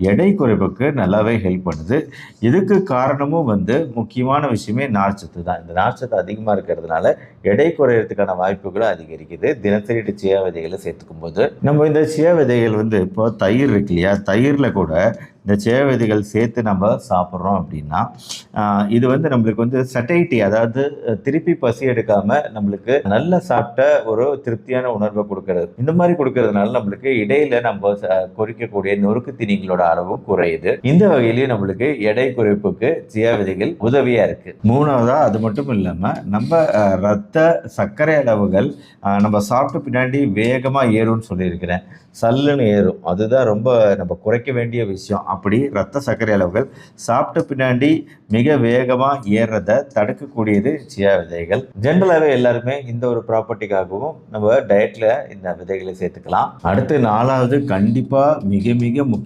எடை குறைப்புக்கு நல்லாவே ஹெல்ப் பண்ணுது. இதுக்கு காரணமும் முக்கியமான விஷயமே நார்ச்சத்து தான். இந்த நார்ச்சத்து அதிகமா இருக்கிறதுனால எடை குறையறதுக்கான வாய்ப்புகளும் அதிகரிக்குது. தினசரி சியா விதைகள சேர்த்துக்கும்போது. நம்ம இந்த சியா விதைகள் இப்போ தயிர் இருக்கு இல்லையா? தயிர்ல கூட இந்த சியா விதைகள் சேர்த்து நம்ம சாப்பிட்றோம் அப்படின்னா, இது நம்மளுக்கு சட்டைட்டி, அதாவது திருப்பி பசி எடுக்காம நம்மளுக்கு நல்லா சாப்பிட்ட ஒரு திருப்தியான உணர்வை கொடுக்கறது. இந்த மாதிரி கொடுக்கறதுனால நம்மளுக்கு இடையில நம்ம பொரிக்கக்கூடிய நொறுக்கு தீனிகளோட அளவும் குறையுது. இந்த வகையிலேயே நம்மளுக்கு எடை குறைப்புக்கு சியா விதைகள் உதவியா இருக்கு. மூணாவதா அது மட்டும் இல்லாம நம்ம ரத்த சர்க்கரை அளவுகள் நம்ம சாப்பிட்ட பின்னாடி வேகமா ஏறும்னு சொல்லியிருக்கிறேன். சல்லுன்னு ஏறும். அதுதான் ரொம்ப நம்ம குறைக்க வேண்டிய விஷயம். அப்படி ரத்த சர்க்கரை அளவுகள் சாப்பிட்ட பின்னாடி மிக வேகமா ஏறுறத தடுக்கக்கூடியது சியா விதைகள். ஜென்ரலாவே எல்லாருமே இந்த ஒரு ப்ராப்பர்ட்டிக்காகவும் நம்ம டயட்ல இந்த விதைகளை சேர்த்துக்கலாம். அடுத்து 4வது கண்டிப்பா மிக மிக முக்கியம்